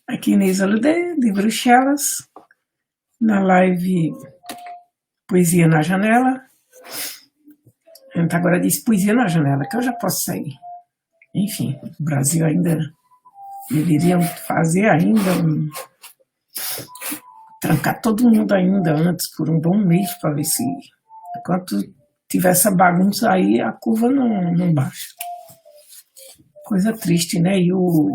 Aqui Inês Holliday, de Bruxelas, na live Poesia na Janela. A gente agora diz Poesia na Janela, que eu já posso sair. Enfim, o Brasil ainda deveriam fazer ainda, trancar todo mundo ainda antes, por um bom mês, para ver se, enquanto tiver essa bagunça aí, a curva não baixa. Coisa triste, né? E o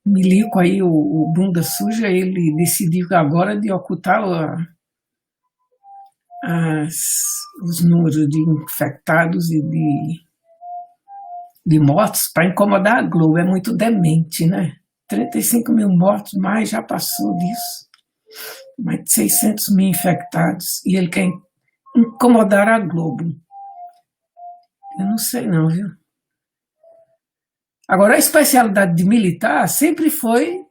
Milico aí, o bunda suja, ele decidiu agora de ocultar os números de infectados e de mortos para incomodar a Globo. É muito demente, né? 35 mil mortos, mais já passou disso. Mais de 600 mil infectados. E ele quer incomodar a Globo. Eu não sei não, viu? Agora, a especialidade de militar sempre foi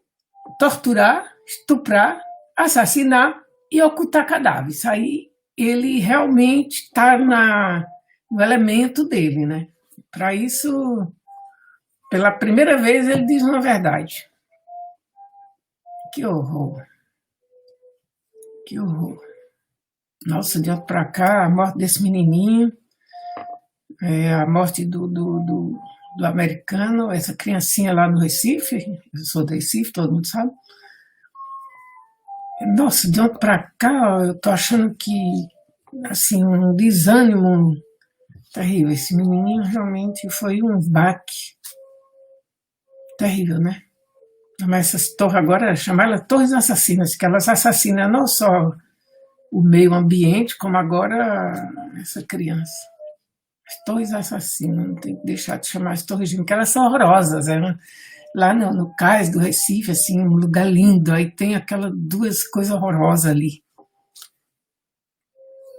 torturar, estuprar, assassinar e ocultar cadáveres. Aí ele realmente está no elemento dele, né? Para isso, pela primeira vez, ele diz uma verdade. Que horror. Que horror. Nossa, de ontem para cá, a morte desse menininho, a morte do americano, essa criancinha lá no Recife, eu sou do Recife, todo mundo sabe. Nossa, de ontem para cá, eu tô achando que, assim, um desânimo terrível. Esse menininho realmente foi um baque terrível, né? Mas essas torres agora, chamar elas torres assassinas, que elas assassinam não só o meio ambiente, como agora essa criança. As torres assassinas, não tem que deixar de chamar as torres, porque elas são horrorosas. Lá no cais do Recife, assim, um lugar lindo, aí tem aquelas duas coisas horrorosas ali.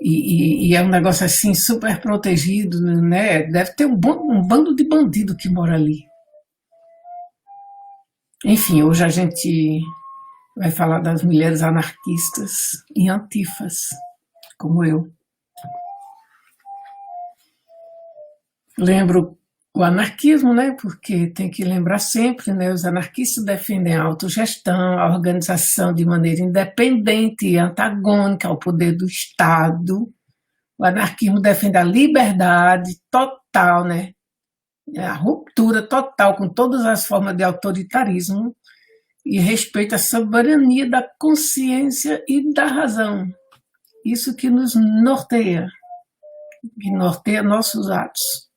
E é um negócio assim super protegido, né? Deve ter um bando de bandido que mora ali. Enfim, hoje a gente vai falar das mulheres anarquistas e antifas, como eu. Lembro o anarquismo, né? Porque tem que lembrar sempre, né? Os anarquistas defendem a autogestão, a organização de maneira independente e antagônica ao poder do Estado. O anarquismo defende a liberdade total, né? A ruptura total com todas as formas de autoritarismo e respeita a soberania da consciência e da razão. Isso que nos norteia, que norteia nossos atos.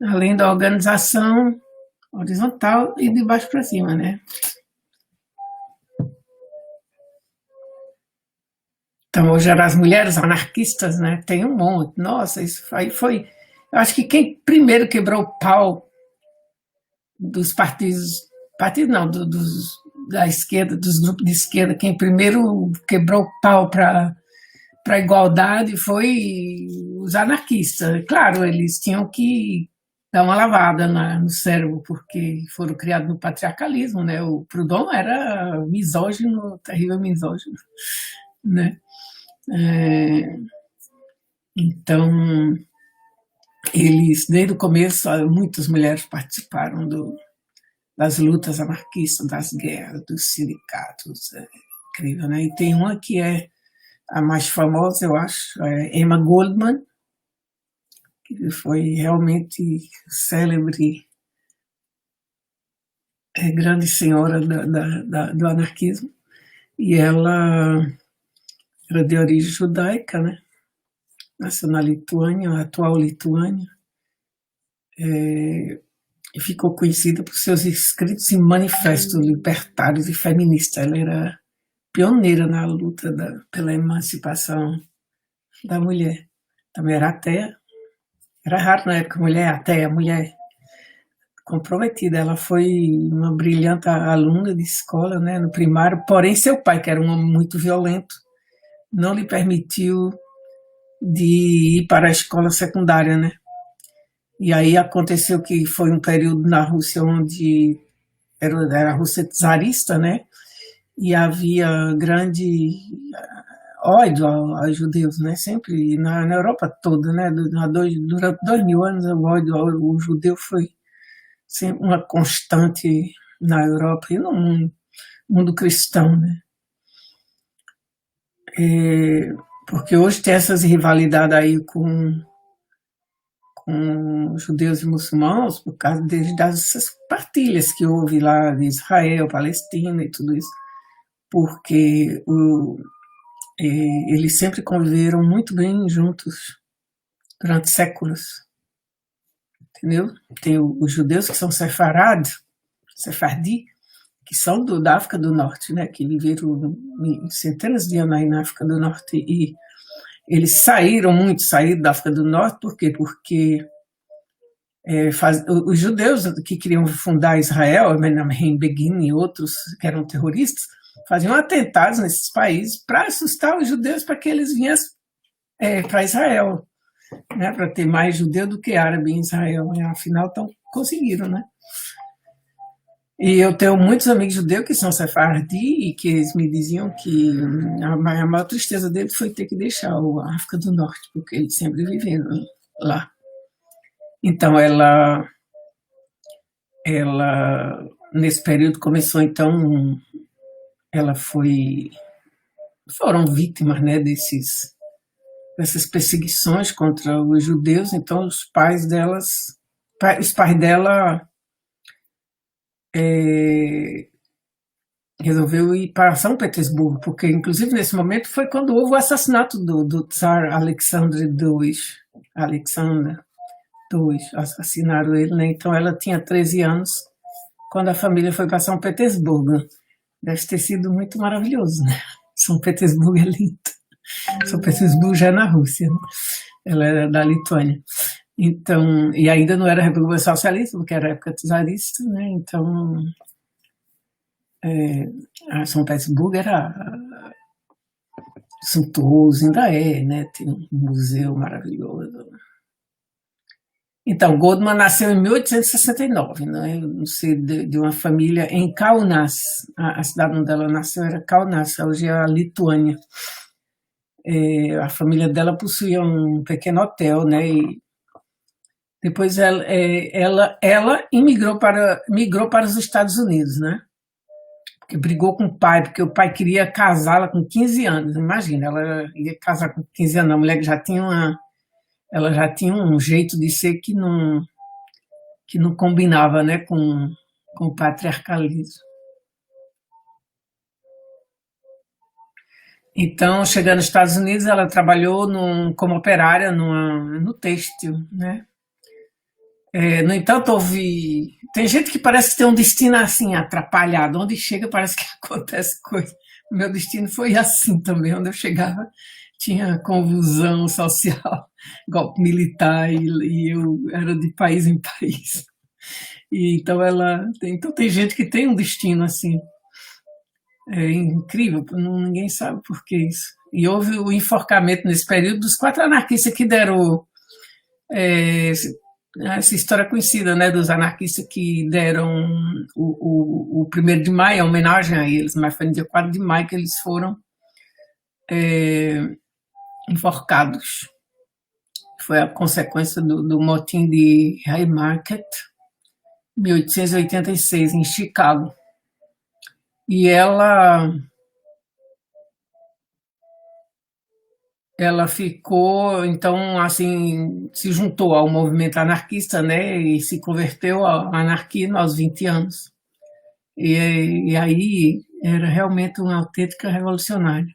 Além da organização horizontal e de baixo para cima, né? Então, hoje eram as mulheres anarquistas, né? Tem um monte. Nossa, isso aí foi. Eu acho que quem primeiro quebrou o pau dos partidos não, da esquerda, dos grupos de esquerda, quem primeiro quebrou o pau para a igualdade foi os anarquistas. Claro, eles tinham que dar uma lavada no cérebro, porque foram criados no patriarcalismo, né? O Proudhon era misógino, terrível misógino, né? Então, eles, desde o começo, muitas mulheres participaram das lutas anarquistas, das guerras, dos sindicatos. É incrível, né? E tem uma que é a mais famosa, eu acho, é Emma Goldman, que foi realmente célebre, grande senhora do anarquismo, e ela era de origem judaica, né? Nasceu na Lituânia, a atual Lituânia, e ficou conhecida por seus escritos em manifestos libertários e feministas. Ela era pioneira na luta pela emancipação da mulher. Também era ateia. Era raro na época mulher ateia, mulher comprometida. Ela foi uma brilhante aluna de escola, né, no primário, porém seu pai, que era um homem muito violento, não lhe permitiu de ir para a escola secundária, né? E aí aconteceu que foi um período na Rússia onde era a Rússia czarista, né? E havia grande ódio aos judeus, né? Sempre na Europa toda, né? Durante 2000 anos o ódio ao judeu foi uma constante na Europa e no mundo cristão, né? Porque hoje tem essas rivalidades aí com judeus e muçulmanos por causa dessas partilhas que houve lá de Israel, Palestina e tudo isso, porque eles sempre conviveram muito bem juntos durante séculos, entendeu? Tem os judeus que são sefardi, que são da África do Norte, né, que viveram centenas de anos aí na África do Norte, e eles saíram da África do Norte, por quê? Porque os judeus que queriam fundar Israel, Menachem Begin e outros que eram terroristas, faziam atentados nesses países para assustar os judeus para que eles viessem para Israel, né, para ter mais judeu do que árabe em Israel. E, afinal, conseguiram, né? E eu tenho muitos amigos judeus que são sefardi e que eles me diziam que a maior tristeza deles foi ter que deixar a África do Norte, porque eles sempre viveram lá. Então, ela nesse período começou, então, foram vítimas, né, dessas perseguições contra os judeus. Então, os pais dela resolveu ir para São Petersburgo, porque, inclusive, nesse momento foi quando houve o assassinato do Tsar Alexandre II. Assassinaram ele, né? Então ela tinha 13 anos quando a família foi para São Petersburgo. Deve ter sido muito maravilhoso, né? São Petersburgo é lindo. São Petersburgo já é na Rússia, né? Ela era da Lituânia. Então, e ainda não era República Socialista, porque era época czarista, né? Então, a São Petersburgo era suntuoso, ainda né? Tem um museu maravilhoso. Então, Goldman nasceu em 1869, né? De uma família em Kaunas. A cidade onde ela nasceu era Kaunas, hoje é a Lituânia. A família dela possuía um pequeno hotel, né? E depois ela migrou para os Estados Unidos, né? Porque brigou com o pai, porque o pai queria casá-la com 15 anos. Imagina, ela ia casar com 15 anos, a mulher que ela já tinha um jeito de ser que não combinava, né, com o patriarcalismo. Então, chegando nos Estados Unidos, ela trabalhou como operária no têxtil, né? No entanto, tem gente que parece que tem um destino assim, atrapalhado. Onde chega parece que acontece coisa. O meu destino foi assim também. Onde eu chegava tinha convulsão social, golpe militar, e eu era de país em país. E então tem gente que tem um destino assim. É incrível, ninguém sabe por que isso. E houve o enforcamento nesse período dos 4 anarquistas que deram essa história conhecida, né, dos anarquistas que deram o 1º de maio, a homenagem a eles, mas foi no dia 4 de maio que eles foram enforcados. Foi a consequência do motim de Haymarket, 1886, em Chicago. E ela ficou, então, assim, se juntou ao movimento anarquista, né, e se converteu à anarquia aos 20 anos. E aí era realmente uma autêntica revolucionária.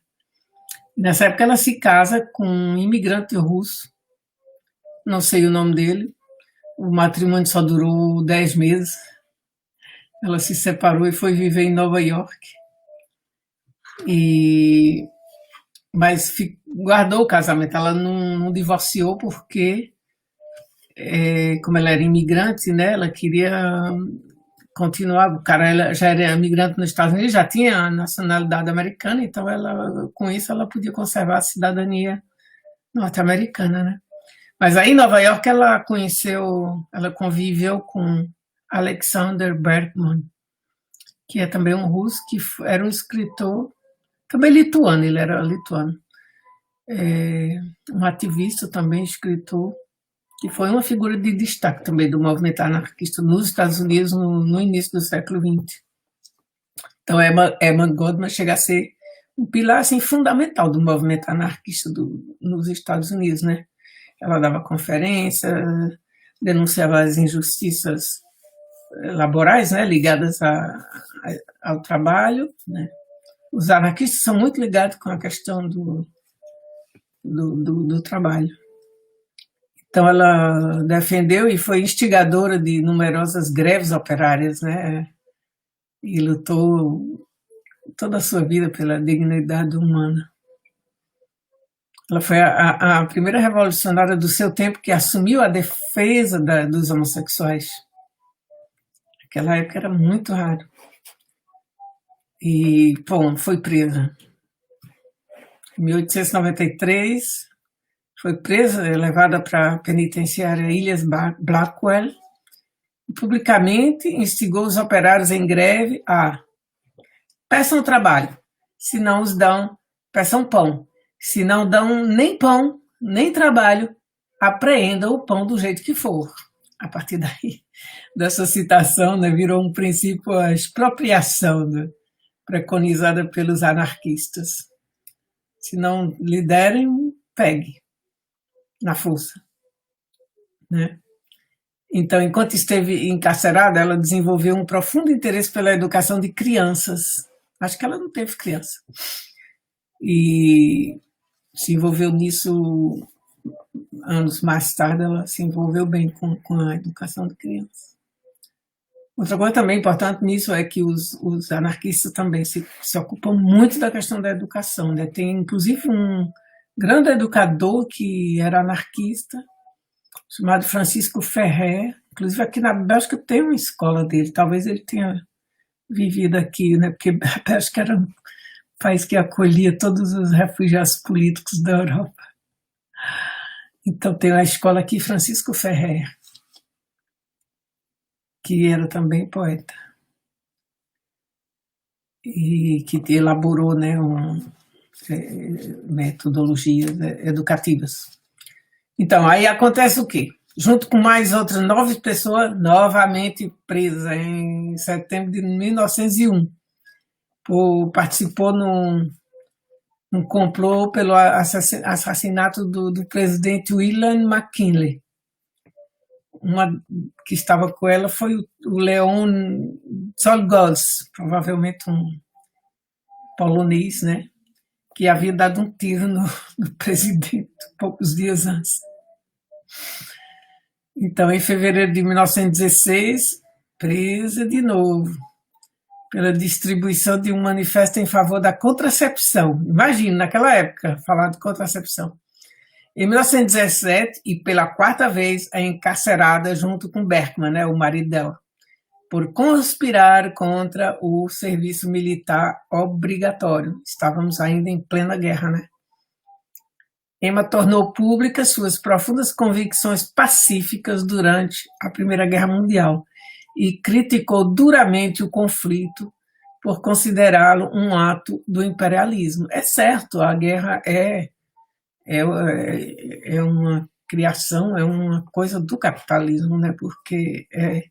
E nessa época ela se casa com um imigrante russo, não sei o nome dele, o matrimônio só durou 10 meses, ela se separou e foi viver em Nova York. Mas guardou o casamento, ela não divorciou porque, como ela era imigrante, né, ela queria continuar. O cara já era imigrante nos Estados Unidos, já tinha a nacionalidade americana, então com isso ela podia conservar a cidadania norte-americana, né? Mas aí em Nova York ela conviveu com Alexander Berkman, que é também um russo, que era um escritor, também lituano, ele era lituano. Um ativista também, escritor, que foi uma figura de destaque também do movimento anarquista nos Estados Unidos no início do século XX. Então, Emma Goldman chega a ser um pilar assim, fundamental do movimento anarquista nos Estados Unidos, né? Ela dava conferência, denunciava as injustiças laborais, né, ligadas ao trabalho, né? Os anarquistas são muito ligados com a questão do trabalho. Então, ela defendeu e foi instigadora de numerosas greves operárias, né? E lutou toda a sua vida pela dignidade humana. Ela foi a primeira revolucionária do seu tempo que assumiu a defesa dos homossexuais. Naquela época era muito raro. E, bom, foi presa. Em 1893, foi presa, levada para a penitenciária Ilhas Blackwell, e publicamente instigou os operários em greve a peçam trabalho, se não os dão, peçam pão. Se não dão nem pão, nem trabalho, apreendam o pão do jeito que for. A partir daí, dessa citação, né, virou um princípio a expropriação, né, preconizada pelos anarquistas. Se não lhe derem, pegue, na força. Né? Então, enquanto esteve encarcerada, ela desenvolveu um profundo interesse pela educação de crianças. Acho que ela não teve criança. E se envolveu nisso anos mais tarde, ela se envolveu bem com a educação de crianças. Outra coisa também importante nisso é que os anarquistas também se ocupam muito da questão da educação. Né? Tem, inclusive, um grande educador que era anarquista, chamado Francisco Ferrer. Inclusive, aqui na Bélgica tem uma escola dele. Talvez ele tenha vivido aqui, né? Porque a Bélgica era um país que acolhia todos os refugiados políticos da Europa. Então, tem a escola aqui, Francisco Ferrer, que era também poeta e que elaborou, né, metodologias educativas. Então, aí acontece o quê? Junto com mais outras 9 pessoas, novamente presas em setembro de 1901, participou num complô pelo assassinato do presidente William McKinley. Uma que estava com ela foi o Leon Czolgosz, provavelmente um polonês, né, que havia dado um tiro no presidente poucos dias antes. Então, em fevereiro de 1916, presa de novo pela distribuição de um manifesto em favor da contracepção. Imagina, naquela época, falar de contracepção. Em 1917, e pela 4ª vez, é encarcerada junto com Berkman, né, o marido dela, por conspirar contra o serviço militar obrigatório. Estávamos ainda em plena guerra, né? Emma tornou públicas suas profundas convicções pacíficas durante a Primeira Guerra Mundial e criticou duramente o conflito por considerá-lo um ato do imperialismo. É certo, a guerra é uma criação, é uma coisa do capitalismo, né? Porque é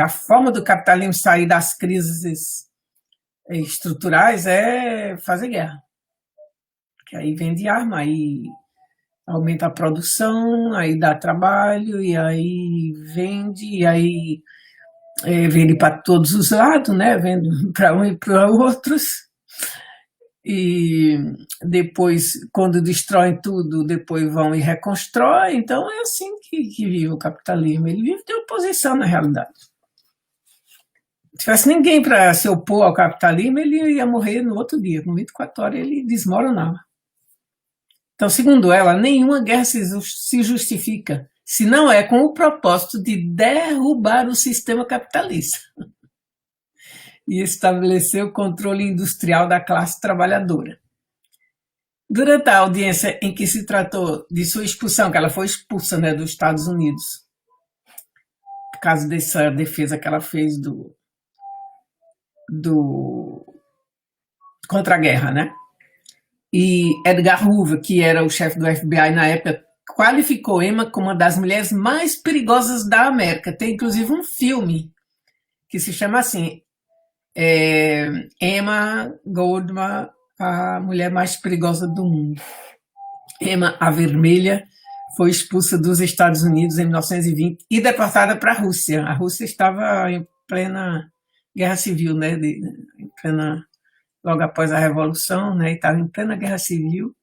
a forma do capitalismo sair das crises estruturais é fazer guerra. Que aí vende arma, aí aumenta a produção, aí dá trabalho, e aí vende, e aí vende para todos os lados, né? Vende para um e para outros. E depois, quando destroem tudo, depois vão e reconstroem. Então é assim que vive o capitalismo. Ele vive de oposição, na realidade. Se tivesse ninguém para se opor ao capitalismo, ele ia morrer no outro dia. Com 24 horas ele desmoronava. Então, segundo ela, nenhuma guerra se justifica se não é com o propósito de derrubar o sistema capitalista e estabelecer o controle industrial da classe trabalhadora. Durante a audiência em que se tratou de sua expulsão, que ela foi expulsa, né, dos Estados Unidos, por causa dessa defesa que ela fez contra a guerra, né? E Edgar Hoover, que era o chefe do FBI na época, qualificou Emma como uma das mulheres mais perigosas da América. Tem inclusive um filme que se chama assim, Emma Goldman, a mulher mais perigosa do mundo. Emma a Vermelha foi expulsa dos Estados Unidos em 1920 e deportada para a Rússia. A Rússia estava em plena guerra civil, né? Em plena, logo após a Revolução, né? Estava em plena guerra civil,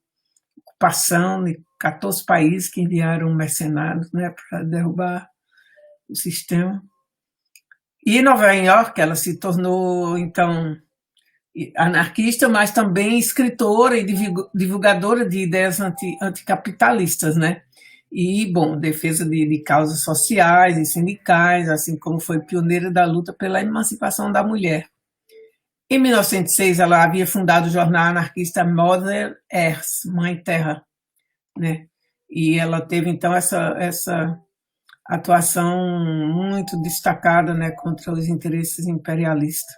ocupação de 14 países que enviaram mercenários, né, para derrubar o sistema. E em Nova York ela se tornou, então, anarquista, mas também escritora e divulgadora de ideias anticapitalistas, né? E, bom, defesa de causas sociais e sindicais, assim como foi pioneira da luta pela emancipação da mulher. Em 1906, ela havia fundado o jornal anarquista Mother Earth, Mãe Terra, né? E ela teve, então, essa atuação muito destacada, né, contra os interesses imperialistas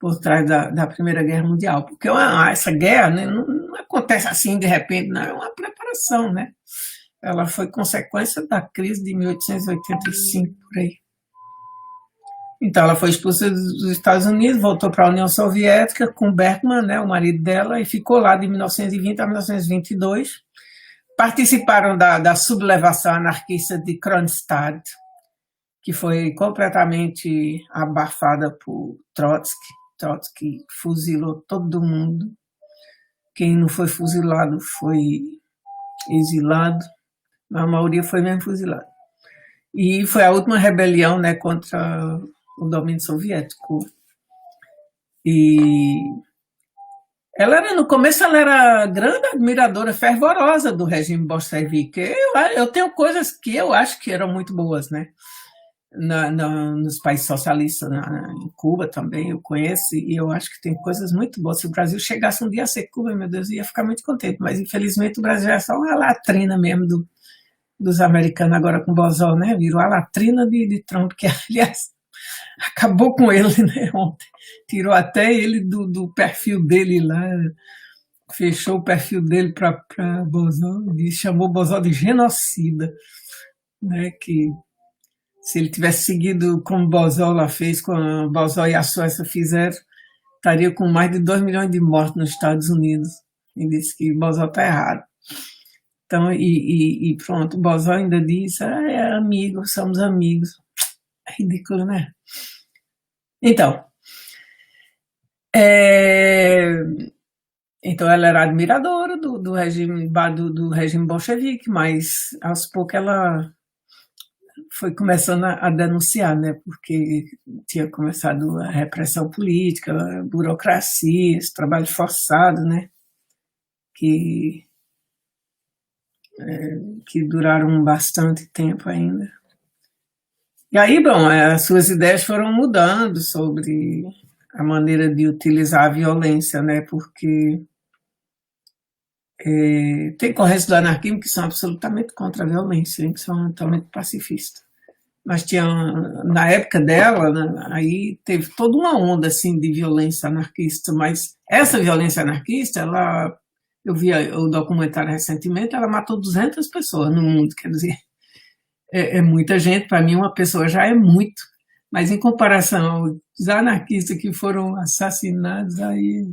por trás da Primeira Guerra Mundial. Porque essa guerra, né, não acontece assim de repente, não, é uma preparação, né? Ela foi consequência da crise de 1885, por aí. Então, ela foi expulsa dos Estados Unidos, voltou para a União Soviética com Bergman, né, o marido dela, e ficou lá de 1920 a 1922. Participaram da sublevação anarquista de Kronstadt, que foi completamente abafada por Trotsky. Trotsky fuzilou todo mundo. Quem não foi fuzilado foi exilado, mas a maioria foi mesmo fuzilado. E foi a última rebelião, né, contra o domínio soviético. E no começo ela era grande admiradora, fervorosa do regime bolchevique. Eu tenho coisas que eu acho que eram muito boas, né? Nos países socialistas, em Cuba também, eu conheço, e eu acho que tem coisas muito boas. Se o Brasil chegasse um dia a ser Cuba, meu Deus, eu ia ficar muito contente, mas infelizmente o Brasil é só uma latrina mesmo dos americanos agora com o Bozó, né? Virou a latrina de Trump, que aliás acabou com ele, né, ontem. Tirou até ele do perfil dele lá, fechou o perfil dele para Bozó, e chamou Bozó de genocida, né, que se ele tivesse seguido como Bozola fez, como Bozó e a Suécia fizeram, estaria com mais de 2 milhões de mortos nos Estados Unidos. E disse que Bozó está errado. Então, e pronto, Bozó ainda disse, é amigo, somos amigos. É ridículo, né? Então, então ela era admiradora do regime bolchevique, mas aos poucos ela foi começando a denunciar, né? Porque tinha começado a repressão política, a burocracia, esse trabalho forçado, né? Que duraram bastante tempo ainda. E aí, bom, as suas ideias foram mudando sobre a maneira de utilizar a violência, né? Porque tem correntes do anarquismo que são absolutamente contra a violência, que são totalmente pacifistas. Mas tinha, na época dela, né, aí teve toda uma onda assim de violência anarquista, mas essa violência anarquista, eu vi o documentário recentemente, ela matou 200 pessoas no mundo, quer dizer, é muita gente, para mim uma pessoa já é muito, mas em comparação aos anarquistas que foram assassinados, aí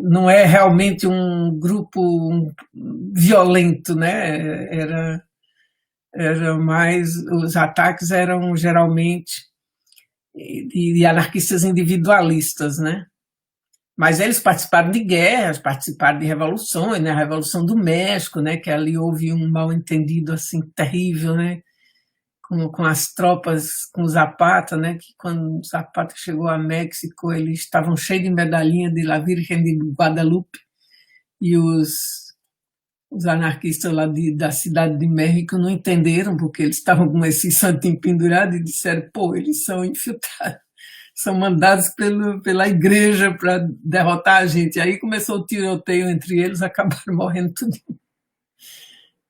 não é realmente um grupo violento, né? Era mais, os ataques eram geralmente de anarquistas individualistas, né? Mas eles participaram de guerras, participaram de revoluções, né? A Revolução do México, né? Que ali houve um mal-entendido assim terrível, né? Com as tropas, com o Zapata, né? Que quando o Zapata chegou a México, eles estavam cheios de medalhinha de La Virgen de Guadalupe, e os anarquistas lá da cidade de México não entenderam, porque eles estavam com esse santinho pendurado e disseram, pô, eles são infiltrados, são mandados pela igreja para derrotar a gente. E aí começou o tiroteio entre eles, acabaram morrendo tudo.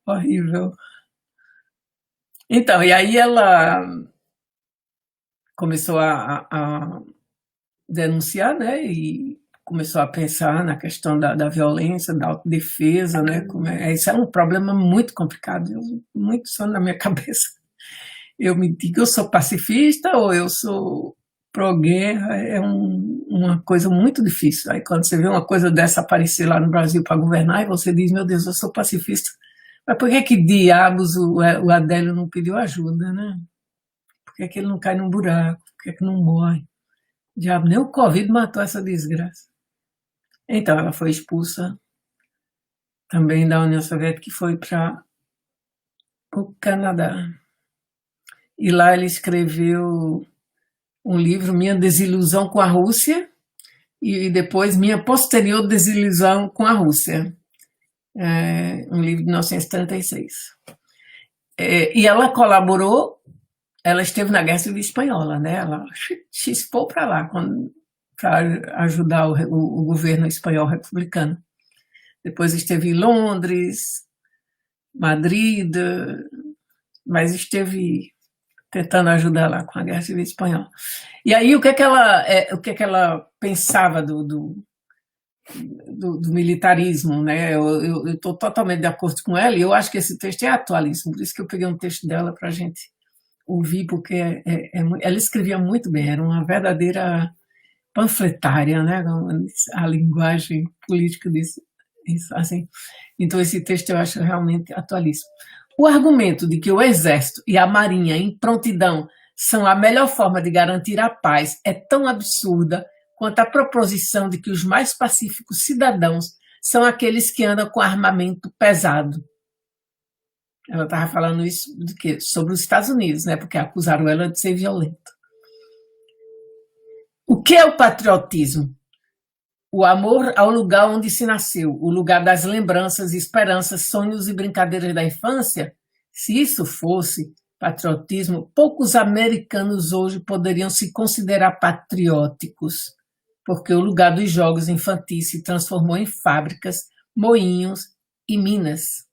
Horrível. Então, e aí ela começou a denunciar, né, e começou a pensar na questão da violência, da autodefesa, né? Isso é um problema muito complicado, muito só na minha cabeça. Eu me digo, eu sou pacifista ou eu sou pró-guerra, uma coisa muito difícil. Aí quando você vê uma coisa dessa aparecer lá no Brasil para governar, e você diz, meu Deus, eu sou pacifista. Mas por que diabos o Adélio não pediu ajuda, né? Por que ele não cai num buraco? Por que não morre? Diabo, nem o Covid matou essa desgraça. Então ela foi expulsa também da União Soviética e foi para o Canadá. E lá ele escreveu um livro, Minha Desilusão com a Rússia, e depois Minha Posterior Desilusão com a Rússia. Um livro de 1936. E ela colaborou, ela esteve na Guerra Civil Espanhola, né? Ela chispou para lá para ajudar o governo espanhol republicano. Depois esteve em Londres, Madrid, mas esteve tentando ajudar lá com a Guerra Civil Espanhola. E aí o que ela pensava do militarismo, né? Eu estou totalmente de acordo com ela e eu acho que esse texto é atualíssimo, por isso que eu peguei um texto dela para a gente ouvir, porque ela escrevia muito bem, era uma verdadeira panfletária, né? A linguagem política disso, assim. Então esse texto eu acho realmente atualíssimo. O argumento de que o Exército e a Marinha em prontidão são a melhor forma de garantir a paz é tão absurda quanto a proposição de que os mais pacíficos cidadãos são aqueles que andam com armamento pesado. Ela estava falando isso de quê? Sobre os Estados Unidos, né? Porque acusaram ela de ser violenta. O que é o patriotismo? O amor ao lugar onde se nasceu, o lugar das lembranças, esperanças, sonhos e brincadeiras da infância? Se isso fosse patriotismo, poucos americanos hoje poderiam se considerar patrióticos, porque o lugar dos jogos infantis se transformou em fábricas, moinhos e minas.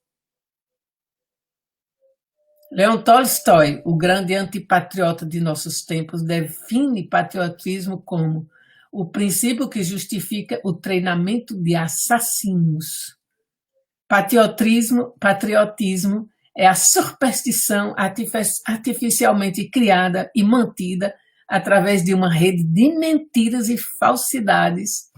Leon Tolstói, o grande antipatriota de nossos tempos, define patriotismo como o princípio que justifica o treinamento de assassinos. Patriotismo é a superstição artificialmente criada e mantida através de uma rede de mentiras e falsidades,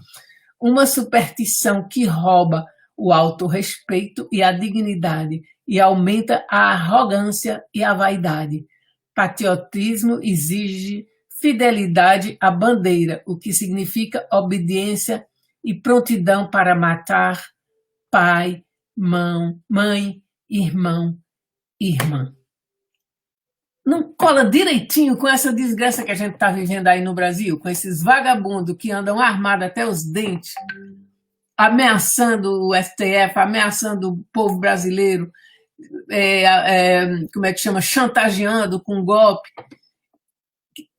uma superstição que rouba o autorrespeito e a dignidade e aumenta a arrogância e a vaidade. Patriotismo exige fidelidade à bandeira, o que significa obediência e prontidão para matar pai, mãe, irmão, irmã. Não cola direitinho com essa desgraça que a gente está vivendo aí no Brasil, com esses vagabundos que andam armados até os dentes, ameaçando o STF, ameaçando o povo brasileiro, como é que chama? Chantageando com golpe.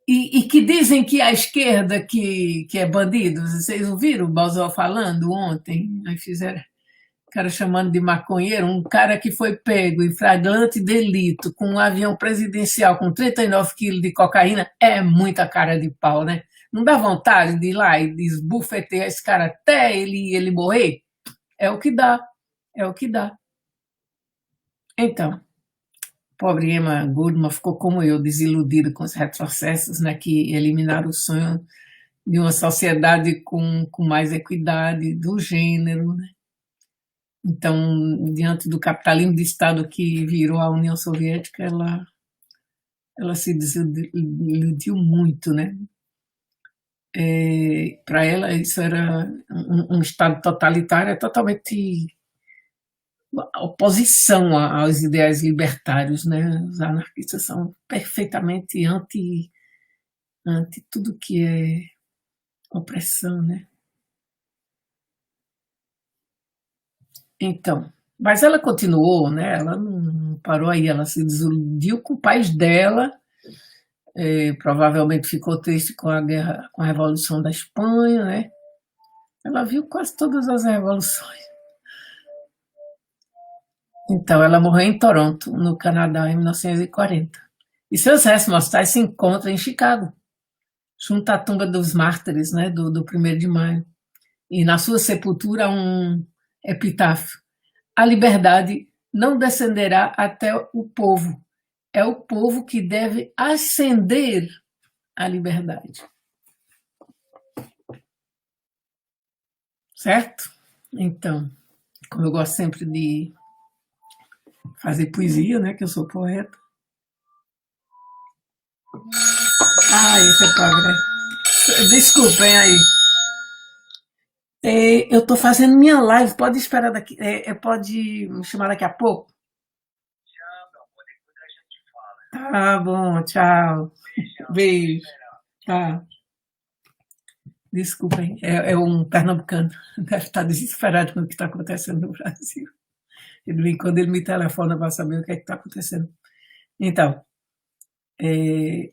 E que dizem que a esquerda que é bandido. Vocês ouviram o Balzó falando ontem? Aí fizeram o cara chamando de maconheiro, um cara que foi pego em flagrante delito com um avião presidencial com 39 quilos de cocaína, é muita cara de pau, né? Não dá vontade de ir lá e desbufetear esse cara até ele morrer? É o que dá, é o que dá. Então, pobre Emma Goldman ficou como eu, desiludida com os retrocessos, né, que eliminaram o sonho de uma sociedade com mais equidade do gênero, né? Então, diante do capitalismo de Estado que virou a União Soviética, ela se desiludiu muito, né? Para ela, isso era um Estado totalitário, totalmente oposição aos ideais libertários, né? Os anarquistas são perfeitamente anti tudo que é opressão, né? Então, mas ela continuou, né? Ela não parou aí, ela se desiludiu com o país dela, provavelmente ficou triste com a guerra, com a Revolução da Espanha, né? Ela viu quase todas as revoluções. Então, ela morreu em Toronto, no Canadá, em 1940. E seus restos mortais se encontram em Chicago, junto à tumba dos mártires, né, do 1º de maio. e na sua sepultura um epitáfio: a liberdade não descenderá até o povo, é o povo que deve ascender à liberdade. Certo? Então, como eu gosto sempre de fazer poesia, né, que eu sou poeta. Ah, esse é pobre, né? Desculpem aí. Eu estou fazendo minha live, pode esperar daqui, pode me chamar daqui a pouco? Tá bom, tchau. Beijo. Tá. Desculpem, é um pernambucano, deve estar desesperado com o que está acontecendo no Brasil. Quando ele me telefona para saber o que é que está acontecendo. Então, é,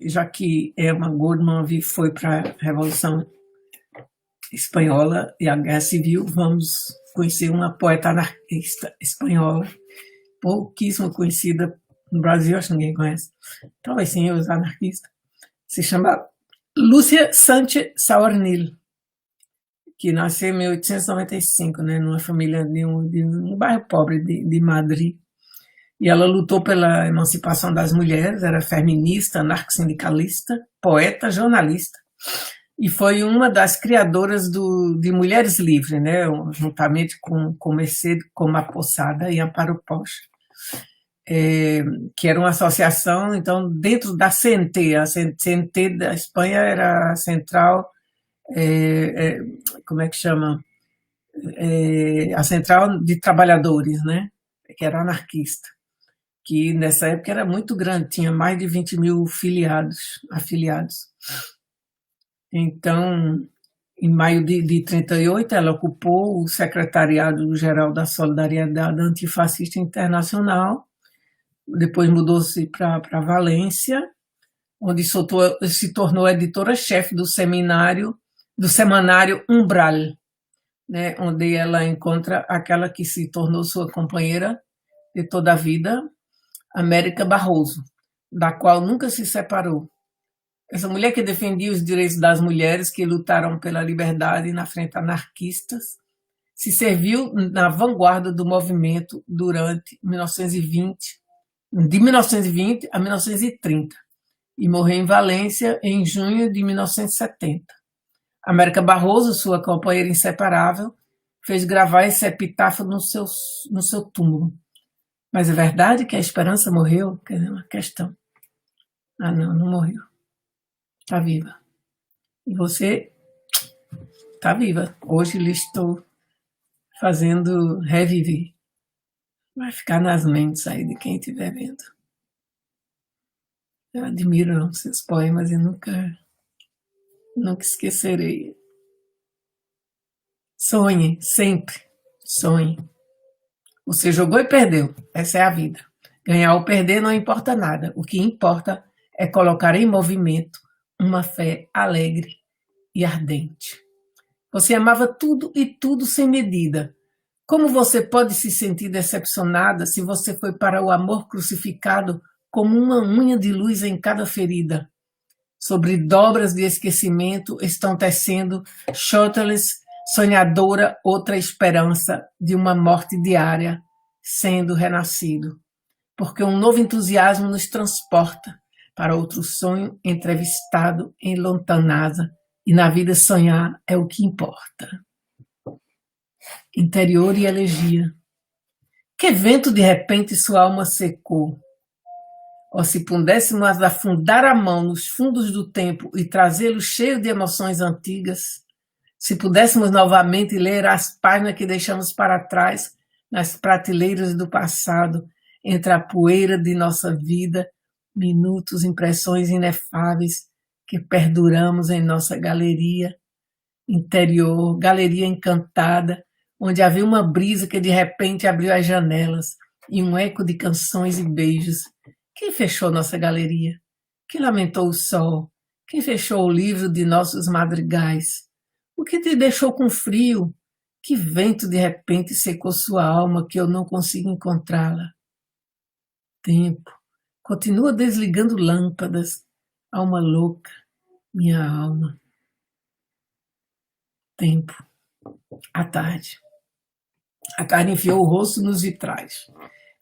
já que Emma Goldman foi para a Revolução Espanhola e a Guerra Civil, vamos conhecer uma poeta anarquista espanhola, pouquíssimo conhecida no Brasil, acho que ninguém conhece. Talvez sim, os anarquistas. Se chama Lúcia Sánchez Saornil, que nasceu em 1895, né, numa família de um bairro pobre de Madrid. E ela lutou pela emancipação das mulheres, era feminista, anarcossindicalista, poeta, jornalista. E foi uma das criadoras de Mulheres Livres, né, juntamente com Mercedes Coma Posada e Amparo Posch, que era uma associação, então, dentro da CNT. A CNT da Espanha era a Central, como é que chama? A Central de Trabalhadores, né, que era anarquista, que nessa época era muito grande, tinha mais de 20 mil afiliados. Então, em maio de 38, ela ocupou o Secretariado-Geral da Solidariedade Antifascista Internacional, depois mudou-se para Valência, onde se tornou editora-chefe do semanário Umbral, né, onde ela encontra aquela que se tornou sua companheira de toda a vida, América Barroso, da qual nunca se separou. Essa mulher que defendia os direitos das mulheres que lutaram pela liberdade na frente anarquistas, se serviu na vanguarda do movimento durante 1920, de 1920 a 1930, e morreu em Valência em junho de 1970. América Barroso, sua companheira inseparável, fez gravar esse epitáfio no seu túmulo. Mas é verdade que a esperança morreu? É uma questão. Ah, não, não morreu. Está viva. E você está viva. Hoje lhe estou fazendo reviver. Vai ficar nas mentes aí de quem estiver vendo. Eu admiro seus poemas e nunca esquecerei. Sonhe, sempre. Sonhe. Você jogou e perdeu. Essa é a vida. Ganhar ou perder não importa nada. O que importa é colocar em movimento uma fé alegre e ardente. Você amava tudo e tudo sem medida. Como você pode se sentir decepcionada se você foi para o amor crucificado como uma unha de luz em cada ferida? Sobre dobras de esquecimento estão tecendo shortless, sonhadora, outra esperança de uma morte diária, sendo renascido. Porque um novo entusiasmo nos transporta para outro sonho entrevistado em lontananza, e na vida sonhar é o que importa. Interior e elegia. Que vento de repente sua alma secou. Ou se pudéssemos afundar a mão nos fundos do tempo e trazê-lo cheio de emoções antigas, se pudéssemos novamente ler as páginas que deixamos para trás nas prateleiras do passado, entre a poeira de nossa vida, minutos, impressões inefáveis que perduramos em nossa galeria interior, galeria encantada, onde havia uma brisa que de repente abriu as janelas e um eco de canções e beijos. Quem fechou nossa galeria? Quem lamentou o sol? Quem fechou o livro de nossos madrigais? O que te deixou com frio? Que vento de repente secou sua alma que eu não consigo encontrá-la? Tempo, continua desligando lâmpadas, alma louca, minha alma. tempo, à tarde. A tarde enfiou o rosto nos vitrais.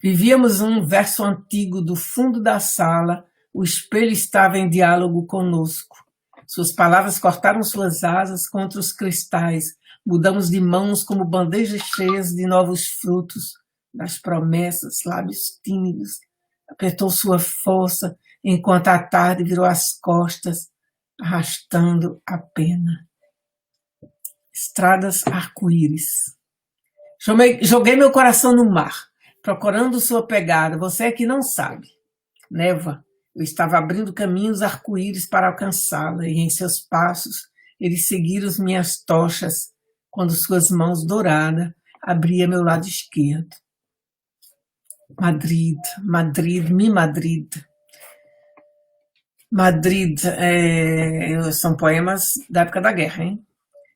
Vivíamos um verso antigo do fundo da sala, o espelho estava em diálogo conosco. Suas palavras cortaram suas asas contra os cristais. Mudamos de mãos como bandejas cheias de novos frutos, das promessas, lábios tímidos. Apertou sua força, enquanto a tarde virou as costas, arrastando a pena. Estradas arco-íris. Joguei meu coração no mar, procurando sua pegada. Você é que não sabe. Névoa. Eu estava abrindo caminhos arco-íris para alcançá-la, e em seus passos eles seguiram minhas tochas, quando suas mãos douradas abriam meu lado esquerdo. Madrid, Madrid, mi Madrid. Madrid, são poemas da época da guerra, hein?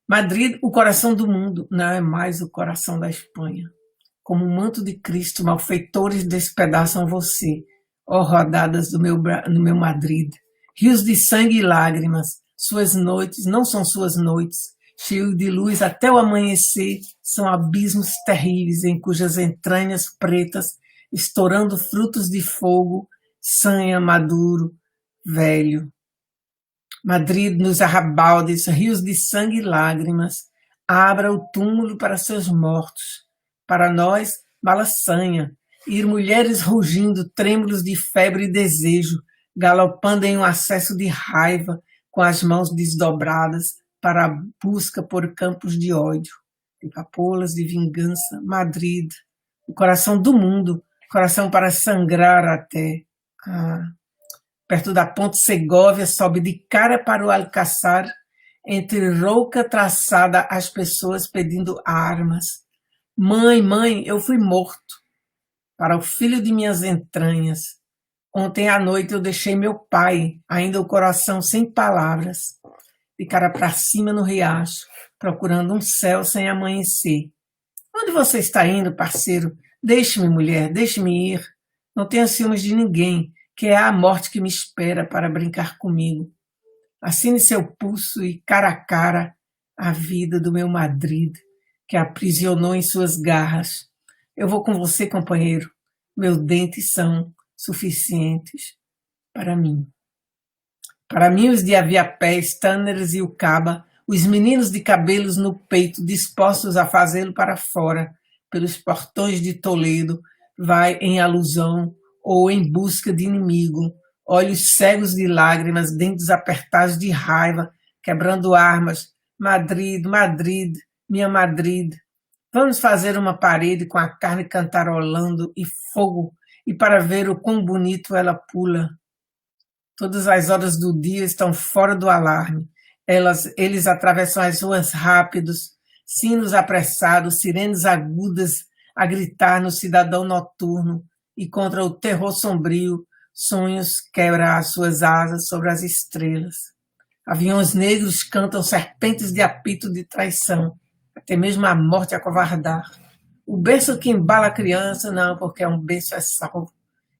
Madrid, o coração do mundo, não é mais o coração da Espanha. Como um manto de Cristo, malfeitores despedaçam você, ó rodadas do meu Madrid. Rios de sangue e lágrimas, suas noites não são suas noites, cheios de luz até o amanhecer, são abismos terríveis em cujas entranhas pretas, estourando frutos de fogo, sanha maduro, velho. Madrid nos arrabaldes, rios de sangue e lágrimas, abra o túmulo para seus mortos. Para nós, malaçanha, ir mulheres rugindo, trêmulos de febre e desejo, galopando em um acesso de raiva, com as mãos desdobradas, para a busca por campos de ódio, de papoulas de vingança. Madrid, o coração do mundo, coração para sangrar até. Perto da ponte Segóvia, sobe de cara para o Alcázar, entre rouca traçada as pessoas pedindo armas. Mãe, mãe, eu fui morto. Para o filho de minhas entranhas. Ontem à noite eu deixei meu pai, ainda o coração sem palavras, de cara para cima no riacho, procurando um céu sem amanhecer. Onde você está indo, parceiro? Deixe-me, mulher, deixe-me ir. Não tenha ciúmes de ninguém, que é a morte que me espera para brincar comigo. Assine seu pulso e cara a cara a vida do meu Madrid, que aprisionou em suas garras. Eu vou com você, companheiro. Meus dentes são suficientes para mim. Para mim, os de aviapés, tanners e o caba, os meninos de cabelos no peito, dispostos a fazê-lo para fora, pelos portões de Toledo, vai em alusão ou em busca de inimigo, olhos cegos de lágrimas, dentes apertados de raiva, quebrando armas. Madrid, Madrid, minha Madrid. Vamos fazer uma parede com a carne cantarolando e fogo, e para ver o quão bonito ela pula. Todas as horas do dia estão fora do alarme. Eles atravessam as ruas rápidos, sinos apressados, sirenes agudas a gritar no cidadão noturno, e contra o terror sombrio, sonhos quebram as suas asas sobre as estrelas. Aviões negros cantam serpentes de apito de traição, até mesmo a morte acovardar. O berço que embala a criança, não, porque um berço é salvo,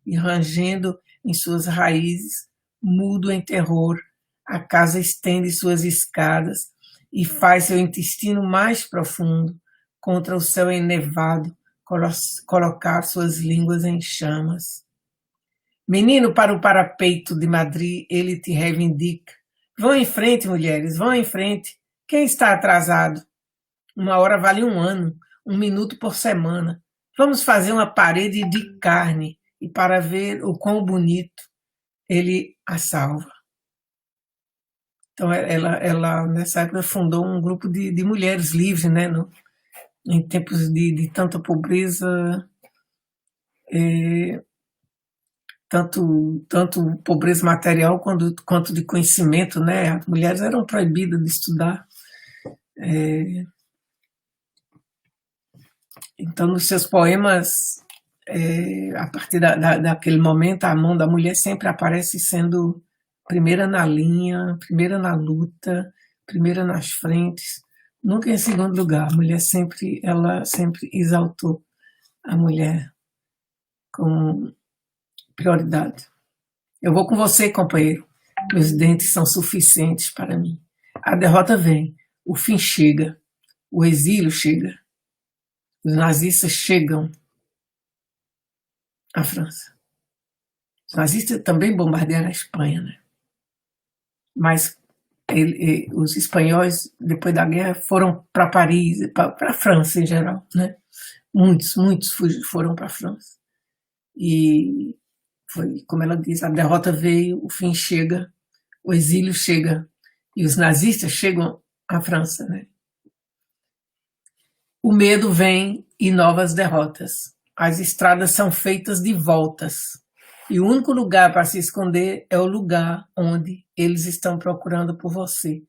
e rangendo em suas raízes, mudo em terror, a casa estende suas escadas e faz seu intestino mais profundo, contra o céu enevado, colocar suas línguas em chamas. Menino para o parapeito de Madrid, ele te reivindica. Vão em frente, mulheres, vão em frente. Quem está atrasado? 1 hora vale 1 ano, 1 minuto por semana. Vamos fazer uma parede de carne, e para ver o quão bonito ele a salva. Então, ela nessa época, fundou um grupo de mulheres livres, né, em tempos de tanta pobreza, tanto pobreza material quanto de conhecimento, né? As mulheres eram proibidas de estudar. Então, nos seus poemas, a partir daquele momento, a mão da mulher sempre aparece sendo primeira na linha, primeira na luta, primeira nas frentes, nunca em segundo lugar. Ela sempre exaltou a mulher com prioridade. Eu vou com você, companheiro. Meus dentes são suficientes para mim. A derrota vem. O fim chega, o exílio chega, os nazistas chegam à França. Os nazistas também bombardearam a Espanha, né? Mas os espanhóis, depois da guerra, foram para Paris, para a França em geral, né? Muitos foram para a França. E foi, como ela diz, a derrota veio, o fim chega, o exílio chega, e os nazistas chegam à França, né? O medo vem e novas derrotas. As estradas são feitas de voltas. E o único lugar para se esconder é o lugar onde eles estão procurando por você.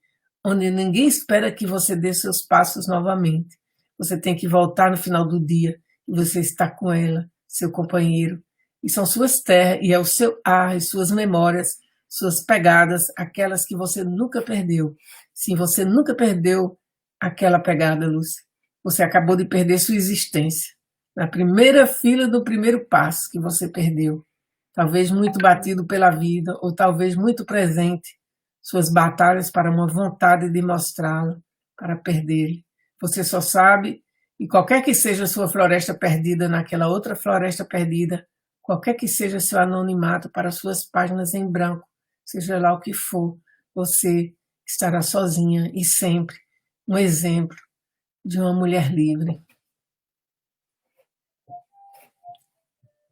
Onde ninguém espera que você dê seus passos novamente. Você tem que voltar no final do dia e você está com ela, seu companheiro. E são suas terras, e é o seu ar, e suas memórias, suas pegadas, aquelas que você nunca perdeu. Sim, você nunca perdeu aquela pegada, Lúcia. Você acabou de perder sua existência. Na primeira fila do primeiro passo que você perdeu. Talvez muito batido pela vida, ou talvez muito presente, suas batalhas para uma vontade de mostrá-la, para perder. Você só sabe, e qualquer que seja sua floresta perdida naquela outra floresta perdida, qualquer que seja seu anonimato para suas páginas em branco, seja lá o que for, você estará sozinha e sempre um exemplo de uma mulher livre.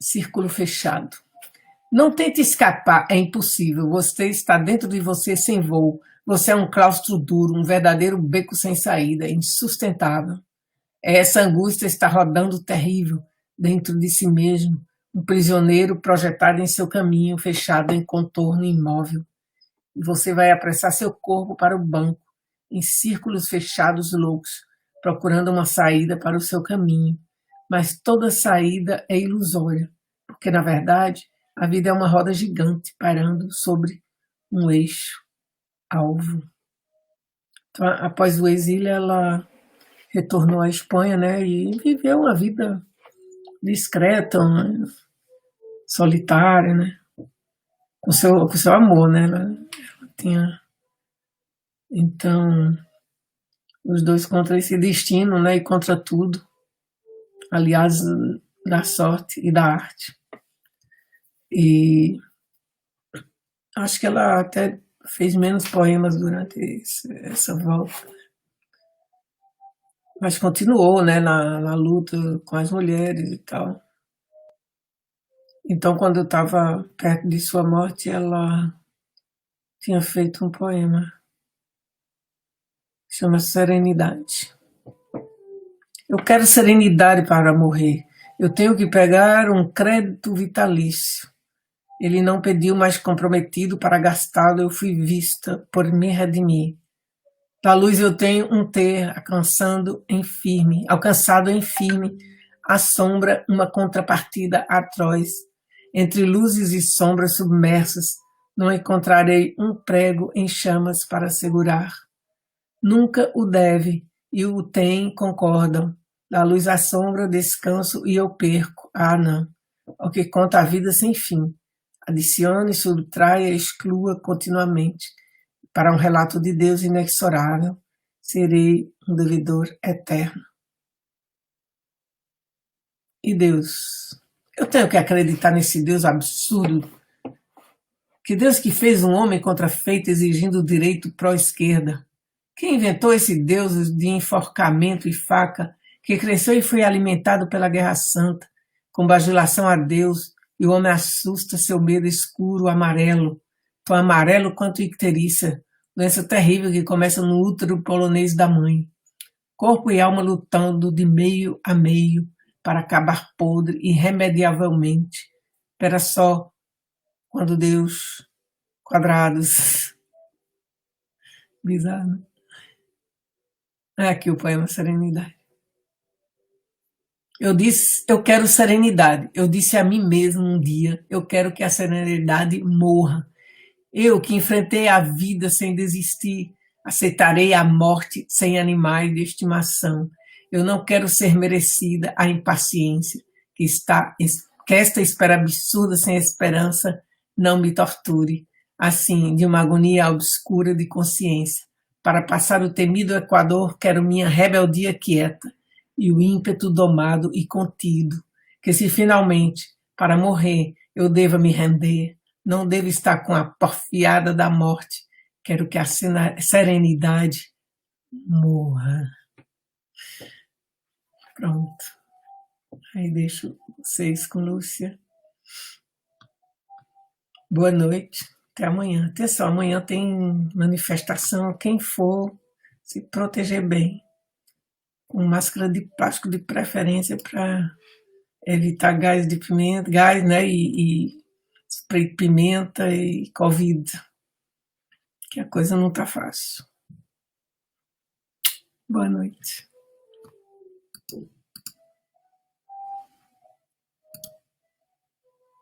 Círculo fechado. Não tente escapar, é impossível. Você está dentro de você sem voo. Você é um claustro duro, um verdadeiro beco sem saída, insustentável. Essa angústia está rodando terrível dentro de si mesmo, um prisioneiro projetado em seu caminho, fechado em contorno imóvel. E você vai apressar seu corpo para o banco, em círculos fechados loucos, procurando uma saída para o seu caminho. Mas toda saída é ilusória, porque, na verdade, a vida é uma roda gigante parando sobre um eixo alvo. Então, após o exílio, ela retornou à Espanha, né, e viveu uma vida discreta, solitária, né, com seu amor, né, ela tinha. Então, os dois contra esse destino, né, e contra tudo, aliás, da sorte e da arte. E acho que ela até fez menos poemas durante essa volta, mas continuou, né, na luta com as mulheres e tal. Então, quando eu estava perto de sua morte, ela tinha feito um poema, chama Serenidade. Eu quero serenidade para morrer. Eu tenho que pegar um crédito vitalício. Ele não pediu, mais comprometido para gastá-lo, eu fui vista por me redimir. Da luz eu tenho um ter, alcançado em firme, a sombra, uma contrapartida atroz. Entre luzes e sombras submersas, não encontrarei um prego em chamas para segurar. Nunca o deve e o tem concordam. Da luz à sombra, descanso e eu perco. Ah, não. O que conta a vida sem fim. Adicione, subtraia, exclua continuamente. Para um relato de Deus inexorável, serei um devedor eterno. E Deus? Eu tenho que acreditar nesse Deus absurdo. Que Deus que fez um homem contrafeito exigindo o direito pró-esquerda. Quem inventou esse Deus de enforcamento e faca, que cresceu e foi alimentado pela Guerra Santa, com bajulação a Deus, e o homem assusta seu medo escuro, amarelo, tão amarelo quanto icterícia, doença terrível que começa no útero polonês da mãe. Corpo e alma lutando de meio a meio para acabar podre irremediavelmente. Espera só quando Deus, quadrados. Bizarro. É aqui o poema Serenidade. Eu disse, eu quero serenidade. Eu disse a mim mesmo um dia, eu quero que a serenidade morra. Eu que enfrentei a vida sem desistir, aceitarei a morte sem animais de estimação. Eu não quero ser merecida a impaciência, que esta espera absurda sem esperança não me torture, assim, de uma agonia obscura de consciência, Para passar o temido Equador, quero minha rebeldia quieta e o ímpeto domado e contido, que se finalmente, para morrer, eu deva me render, não devo estar com a porfiada da morte, quero que a serenidade morra. Pronto. Aí deixo vocês com Lúcia. Boa noite. Até amanhã. Atenção, amanhã tem manifestação. Quem for, se proteger bem. Com máscara de plástico de preferência para evitar gás de pimenta, gás, né? E spray de pimenta e Covid. Que a coisa não tá fácil. Boa noite.